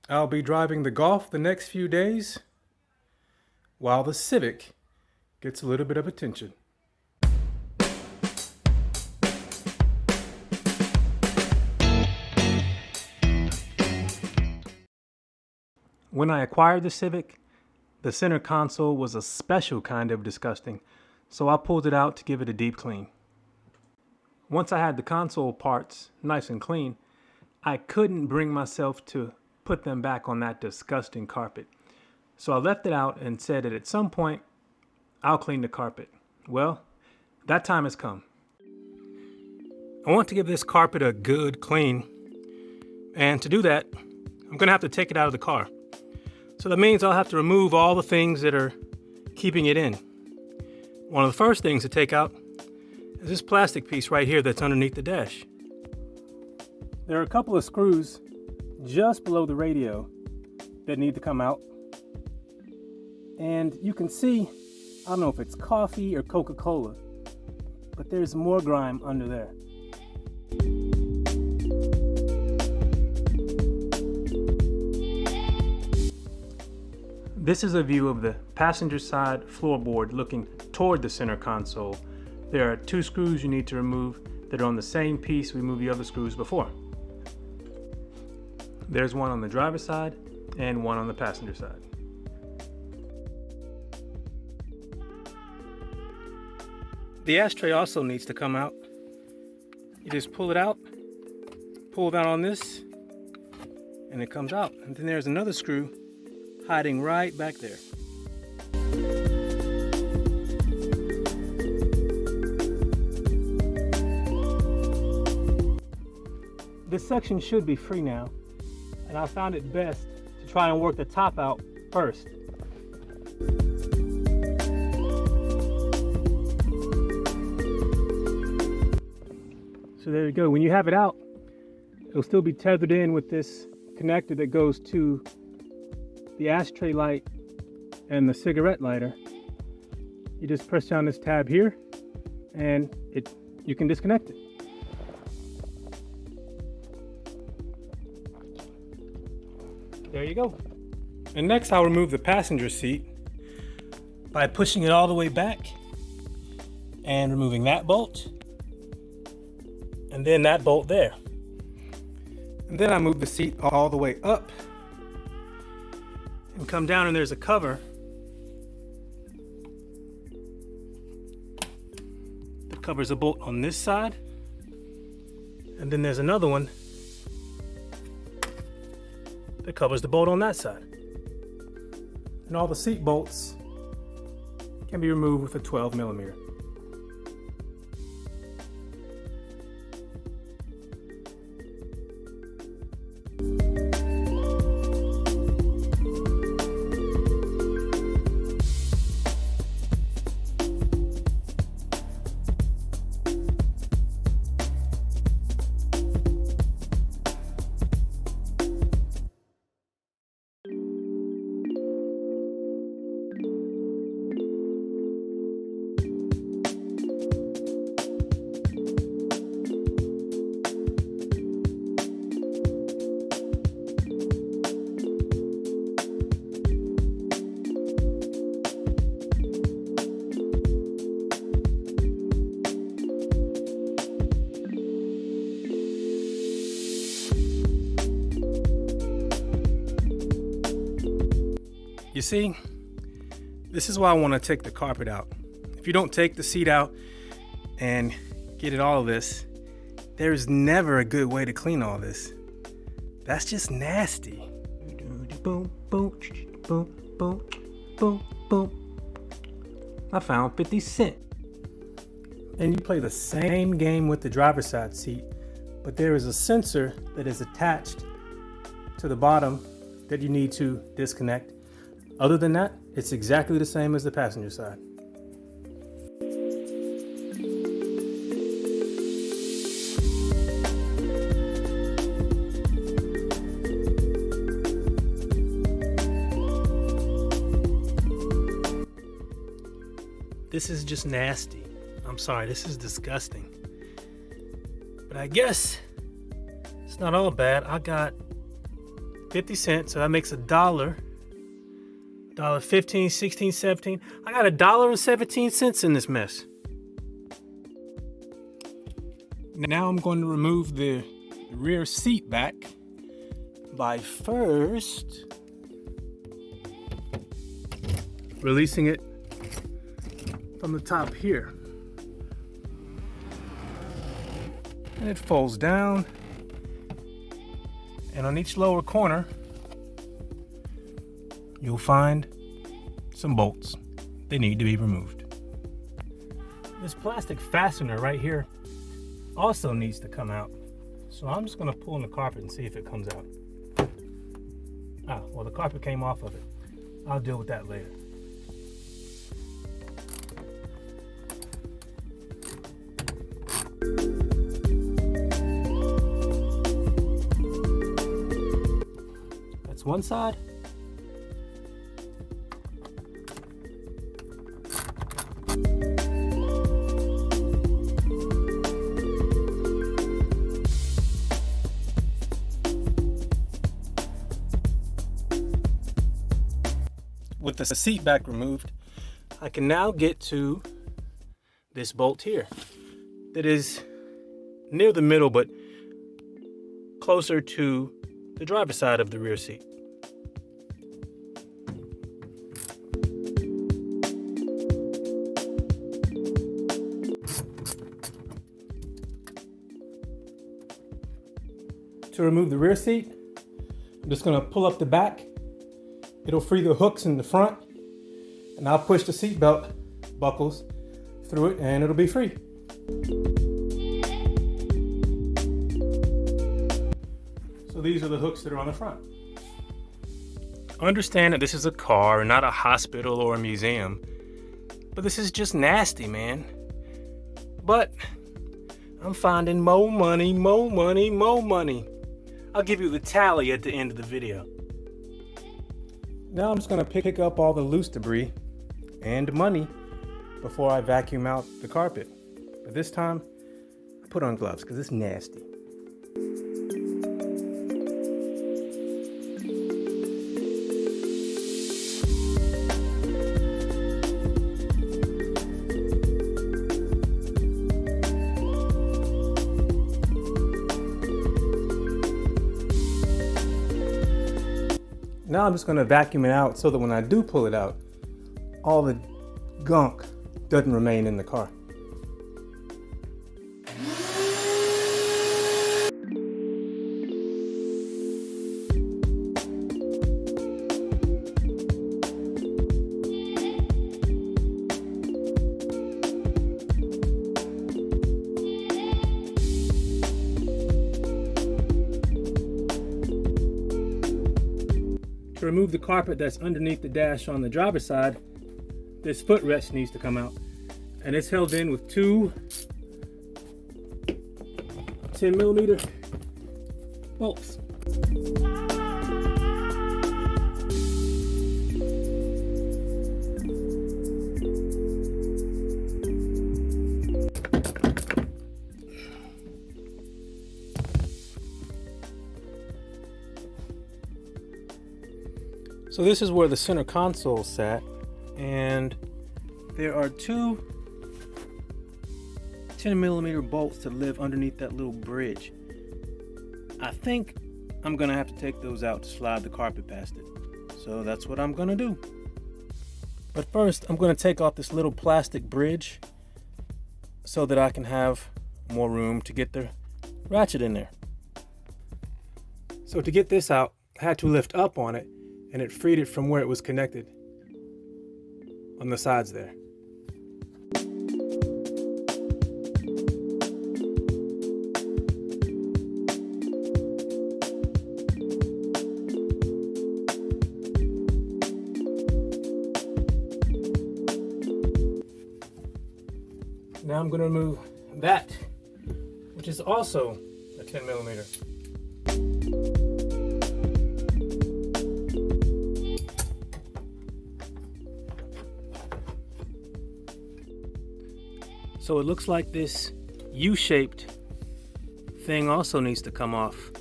I'll be driving the Golf the next few days, while the Civic gets a little bit of attention. When I acquired the Civic, the center console was a special kind of disgusting, so I pulled it out to give it a deep clean. Once I had the console parts nice and clean, I couldn't bring myself to put them back on that disgusting carpet. So I left it out and said that at some point, I'll clean the carpet. Well, that time has come. I want to give this carpet a good clean, and to do that, I'm going to have to take it out of the car. So that means I'll have to remove all the things that are keeping it in. One of the first things to take out is this plastic piece right here that's underneath the dash. There are a couple of screws just below the radio that need to come out. And you can see, I don't know if it's coffee or Coca-Cola, but there's more grime under there. This is a view of the passenger side floorboard looking toward the center console. There are 2 screws you need to remove that are on the same piece we moved the other screws before. There's one on the driver's side and one on the passenger side. The ashtray also needs to come out. You just pull it out, pull down on this, and it comes out. And then there's another screw hiding right back there. This section should be free now, and I found it best to try and work the top out first. So there you go. When you have it out, it'll still be tethered in with this connector that goes to the ashtray light and the cigarette lighter. You just press down this tab here and you can disconnect it. There you go. And next I'll remove the passenger seat by pushing it all the way back and removing that bolt and then that bolt there. And then I move the seat all the way up and come down, and there's a cover that covers a bolt on this side, and then there's another one that covers the bolt on that side. And all the seat bolts can be removed with a 12mm. You see, this is why I want to take the carpet out. If you don't take the seat out and get it all of this, there's never a good way to clean all this. That's just nasty. Boom, boom, boom, boom, boom, boom. I found 50 cents. And you play the same game with the driver's side seat, but there is a sensor that is attached to the bottom that you need to disconnect. Other than that, it's exactly the same as the passenger side. This is just nasty. I'm sorry, this is disgusting. But I guess it's not all bad. I got 50 cents, so that makes $1. $1.15, 16, 17. I got $1.17 in this mess. Now I'm going to remove the rear seat back by first releasing it from the top here. And it folds down, and on each lower corner you'll find some bolts. They need to be removed. This plastic fastener right here also needs to come out. So I'm just gonna pull in the carpet and see if it comes out. Well, the carpet came off of it. I'll deal with that later. That's one side. With the seat back removed, I can now get to this bolt here that is near the middle but closer to the driver's side of the rear seat. To remove the rear seat, I'm just going to pull up the back. It'll free the hooks in the front, and I'll push the seat belt buckles through it and it'll be free. So these are the hooks that are on the front. Understand that this is a car and not a hospital or a museum, but this is just nasty, man. But I'm finding more money, more money, more money. I'll give you the tally at the end of the video. Now I'm just going to pick up all the loose debris and money before I vacuum out the carpet. But this time, I put on gloves because it's nasty. Now I'm just going to vacuum it out so that when I do pull it out, all the gunk doesn't remain in the car. To remove the carpet that's underneath the dash on the driver's side, this footrest needs to come out. And it's held in with two 10mm bolts. So this is where the center console sat, and there are two 10mm bolts that live underneath that little bridge. I think I'm gonna have to take those out to slide the carpet past it. So that's what I'm gonna do. But first, I'm gonna take off this little plastic bridge so that I can have more room to get the ratchet in there. So to get this out, I had to lift up on it, and it freed it from where it was connected on the sides there. Now I'm going to remove that, which is also a 10mm. So it looks like this U-shaped thing also needs to come off.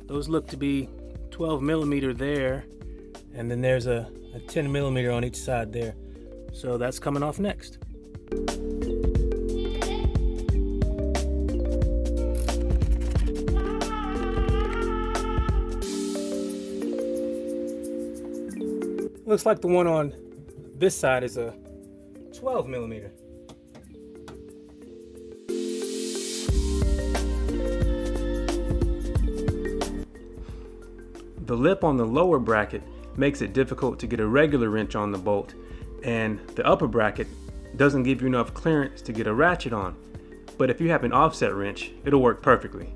Those look to be 12 millimeter there, and then there's a 10 millimeter on each side there. So that's coming off next. Looks like the one on this side is a 12 millimeter. The lip on the lower bracket makes it difficult to get a regular wrench on the bolt, and the upper bracket doesn't give you enough clearance to get a ratchet on. But if you have an offset wrench, it'll work perfectly.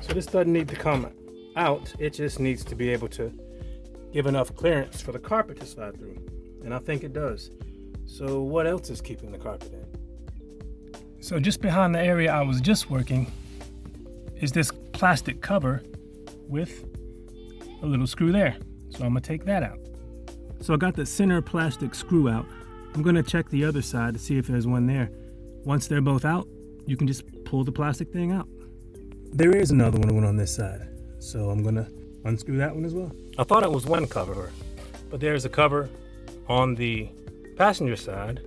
So this doesn't need to come out, it just needs to be able to give enough clearance for the carpet to slide through. And I think it does. So what else is keeping the carpet in? So just behind the area I was just working is this plastic cover with a little screw there. So I'm gonna take that out. So I got the center plastic screw out. I'm gonna check the other side to see if there's one there. Once they're both out, you can just pull the plastic thing out. There is another one on this side, so I'm gonna unscrew that one as well. I thought it was one cover, but there's a cover on the passenger side,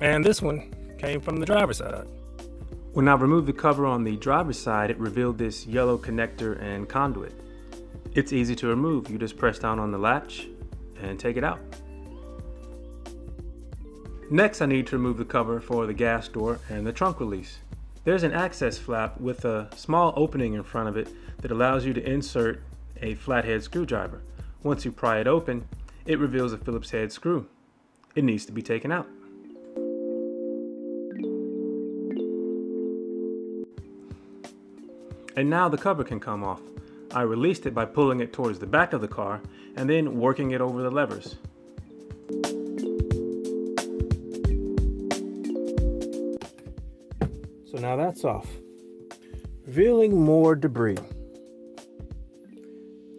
and this one came from the driver's side. When I removed the cover on the driver's side, it revealed this yellow connector and conduit. It's easy to remove. You just press down on the latch and take it out. Next, I need to remove the cover for the gas door and the trunk release. There's an access flap with a small opening in front of it that allows you to insert a flathead screwdriver. Once you pry it open, it reveals a Phillips head screw. It needs to be taken out. And now the cover can come off. I released it by pulling it towards the back of the car and then working it over the levers. So now that's off, revealing more debris.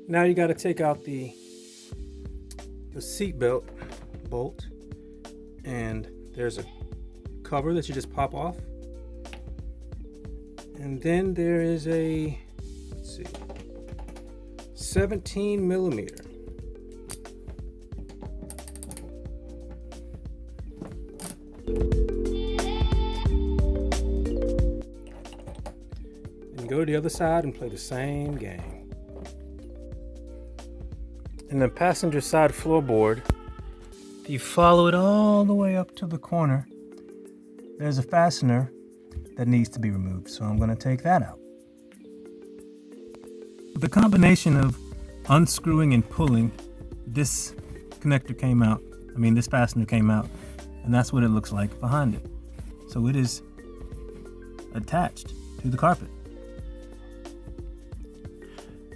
Now you got to take out the seat belt bolt, and there's a cover that you just pop off. And then there is a, let's see, 17 millimeter. Go to the other side and play the same game. In the passenger side floorboard, if you follow it all the way up to the corner, there's a fastener that needs to be removed, so I'm going to take that out. With the combination of unscrewing and pulling, this connector came out. This fastener came out, and that's what it looks like behind it. So it is attached to the carpet.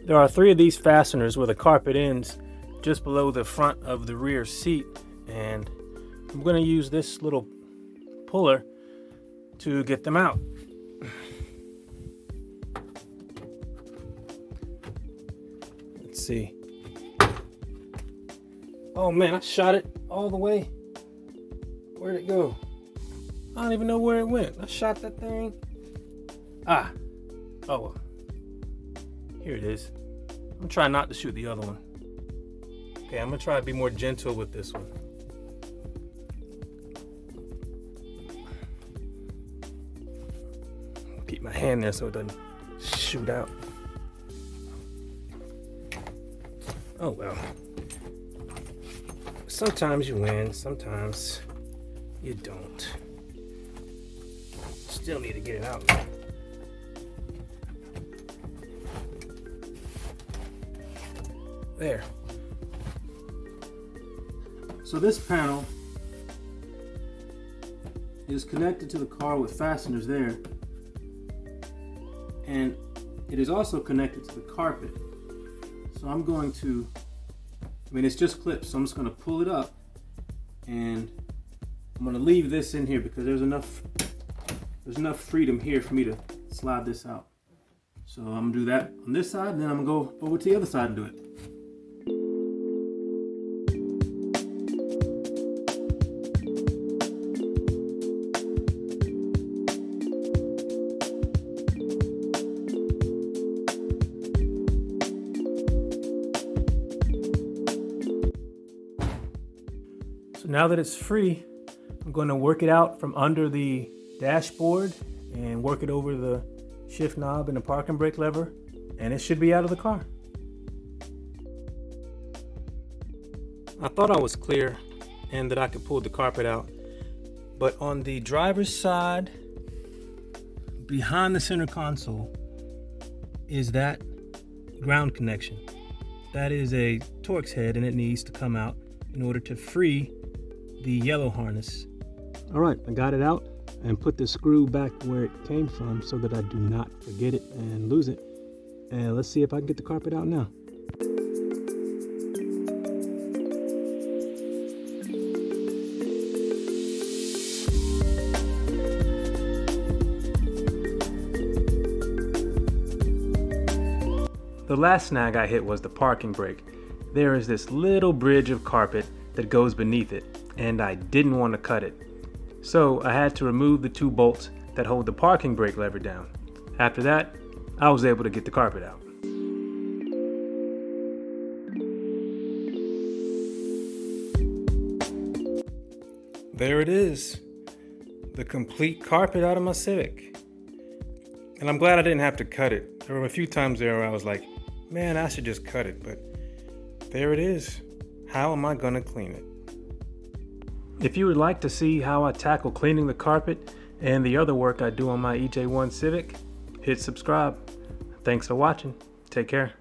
There are 3 of these fasteners where the carpet ends just below the front of the rear seat, and I'm going to use this little puller to get them out. Let's see. Oh man, I shot it all the way. Where'd it go? I don't even know where it went. I shot that thing. Oh well. Here it is. I'm gonna try not to shoot the other one. Okay, I'm gonna try to be more gentle with this one. Keep my hand there so it doesn't shoot out. Oh well. Sometimes you win, sometimes you don't. Still need to get it out. There. So this panel is connected to the car with fasteners there, and it is also connected to the carpet. So I'm going to, it's just clips, so I'm just going to pull it up, and I'm going to leave this in here because there's enough freedom here for me to slide this out. So I'm gonna do that on this side, and then I'm gonna go over to the other side and do it. So now that it's free, I'm going to work it out from under the dashboard and work it over the shift knob and the parking brake lever, and it should be out of the car. I thought I was clear and that I could pull the carpet out, but on the driver's side, behind the center console, is that ground connection. That is a Torx head, and it needs to come out in order to free the yellow harness. All right, I got it out and put the screw back where it came from so that I do not forget it and lose it. And let's see if I can get the carpet out now. The last snag I hit was the parking brake. There is this little bridge of carpet that goes beneath it, and I didn't want to cut it. So I had to remove the 2 bolts that hold the parking brake lever down. After that, I was able to get the carpet out. There it is, the complete carpet out of my Civic. And I'm glad I didn't have to cut it. There were a few times there where I was like, man, I should just cut it, but there it is. How am I gonna clean it? If you would like to see how I tackle cleaning the carpet and the other work I do on my EJ1 Civic, hit subscribe. Thanks for watching. Take care.